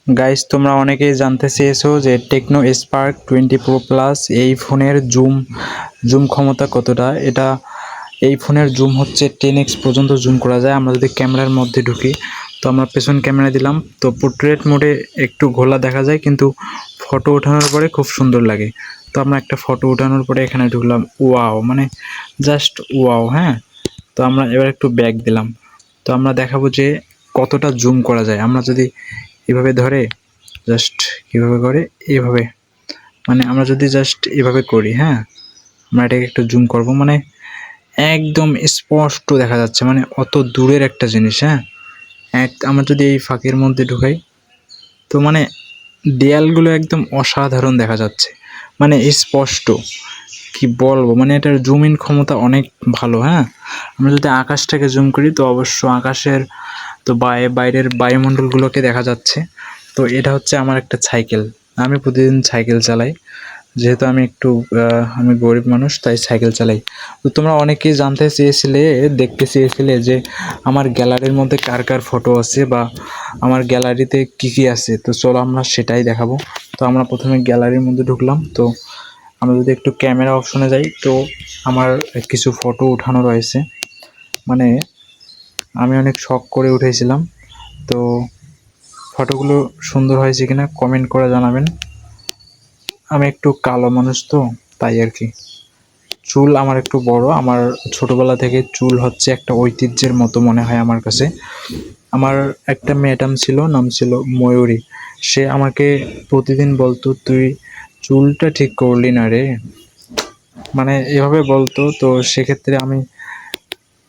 Guys, তোমরা অনেকেই জানতে চেয়েছো যে টেকনো স্পার্ক 20 প্রো প্লাস এই ফোনের জুম ক্ষমতা কতটা। এই ফোনের জুম হচ্ছে 10x পর্যন্ত জুম করা যায়। আমরা যদি ক্যামেরার মধ্যে ঢুকি, তো আমরা পেছন ক্যামেরা দিলাম, তো পোর্ট্রেট মোডে একটু ঘোলা দেখা যায়, কিন্তু ফটো ওঠানোর পরে খুব সুন্দর লাগে। তো আমরা একটা ফটো ওঠানোর পরে এখানে ঢুকলাম, ওয়াও, মানে জাস্ট ওয়াও। হ্যাঁ, তো আমরা এবার একটু ব্যাক দিলাম, তো আমরা দেখাবো যে কতটা জুম করা যায়। আমরা যদি এভাবে ধরে জাস্ট কীভাবে করে, এভাবে, মানে আমরা যদি জাস্ট এভাবে করি, হ্যাঁ, আমরা এটাকে একটু জুম করব, মানে একদম স্পষ্ট দেখা যাচ্ছে, মানে অত দূরের একটা জিনিস। হ্যাঁ, আমরা যদি এই ফাঁকের মধ্যে ঢুকাই, তো মানে দেয়ালগুলো একদম অসাধারণ দেখা যাচ্ছে, মানে স্পষ্ট। কি বলবো, মানে এটার জুম ইন ক্ষমতা অনেক ভালো। হ্যাঁ, আমরা যদি আকাশটাকে জুম করি, তো অবশ্য আকাশের তো বাইরের বায়ুমণ্ডলগুলোকে দেখা যাচ্ছে। তো এটা হচ্ছে আমার একটা সাইকেল। আমি প্রতিদিন সাইকেল চালাই, যেহেতু আমি গরিব মানুষ, তাই সাইকেল চালাই। তো তোমরা অনেকেই দেখতে চেয়েছিলে যে আমার গ্যালারির মধ্যে কার কার ফটো আছে, বা আমার গ্যালারিতে কী কী আছে। তো চলো আমরা সেটাই দেখাবো। তো আমরা প্রথমে গ্যালারির মধ্যে ঢুকলাম। তো আমরা যদি একটু ক্যামেরা অপশনে যাই, তো আমার কিছু ফটো উঠানো রয়েছে, মানে আমি অনেক শখ করে উঠেছিলাম। তো ফটোগুলো সুন্দর হয়েছে কিনা কমেন্ট করে জানাবেন। আমি একটু কালো মানুষ, তো তাই আর কি। চুল আমার একটু বড়। আমার ছোটবেলা থেকে চুল হচ্ছে একটা ঐতিহ্যের মতো মনে হয় আমার কাছে। আমার একটা ম্যাডাম ছিল, নাম ছিল ময়ূরী। সে আমাকে প্রতিদিন বলতো, তুই চুলটা ঠিক করলি না রে, মানে এভাবে বলতো। তো সেক্ষেত্রে আমি,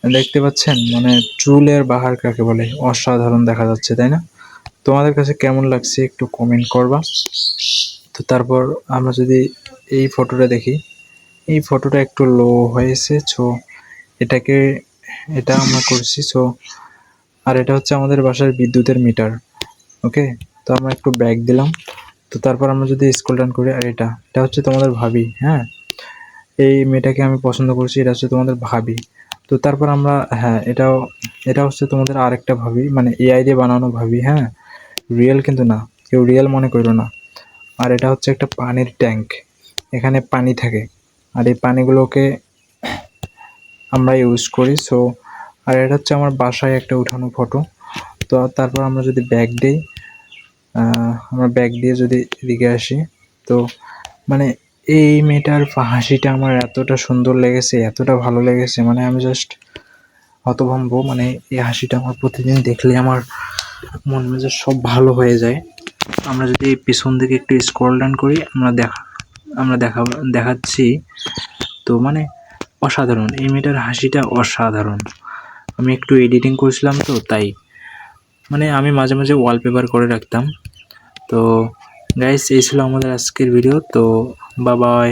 দেখতে পাচ্ছেন, মানে চুলের বাহার কাকে বলে, অসাধারণ দেখা যাচ্ছে, তাই না? তোমাদের কাছে কেমন লাগছে একটু কমেন্ট করবা। তো তারপর আমরা যদি এই ফটোটা দেখি, এই ফটোটা একটু লো হয়েছে। সো এটাকে এটা আমরা করছি। সো আর এটা হচ্ছে আমাদের বাসার বিদ্যুতের মিটার। ওকে, তো আমরা একটু ব্যাক দিলাম। তো তারপর আমরা যদি স্ক্রল ডাউন করি, আর এটা হচ্ছে তোমাদের ভাবি। হ্যাঁ, এই মেয়েটাকে আমি পছন্দ করছি, এটা হচ্ছে তোমাদের ভাবি। তো তারপর আমরা, হ্যাঁ, এটা হচ্ছে তোমাদের আরেকটা ভাবি, মানে এআই দিয়ে বানানো ভাবি। হ্যাঁ, রিয়েল কিন্তু না, কেউ রিয়েল মনে করো না। আর এটা হচ্ছে একটা পানির ট্যাঙ্ক, এখানে পানি থাকে, আর এই পানিগুলোকে আমরা ইউজ করি। সো আর এটা হচ্ছে আমার বাসায় একটা উঠানো ফটো। তো তারপর আমরা যদি ব্যাক দিই, আমরা ব্যাক দিয়ে যদি এদিকে আসি, তো মানে এই মেয়েটার হাসিটা আমার এতটা সুন্দর লেগেছে, এতটা ভালো লেগেছে, মানে আমি জাস্ট হতভম্ব। মানে এই হাসিটা আমার প্রতিদিন দেখলে আমার মন মেজাজ সব ভালো হয়ে যায়। আমরা যদি পিছন দিকে একটু স্ক্রল ডাউন করি, আমরা দেখাচ্ছি। তো মানে অসাধারণ, এই মেয়েটার হাসিটা অসাধারণ। আমি একটু এডিটিং করছিলাম, তো তাই মানে আমি মাঝে মাঝে ওয়ালপেপার করে রাখতাম। তো গাইস, এই ছিল আমাদের আজকের ভিডিও। তো বাই বাই।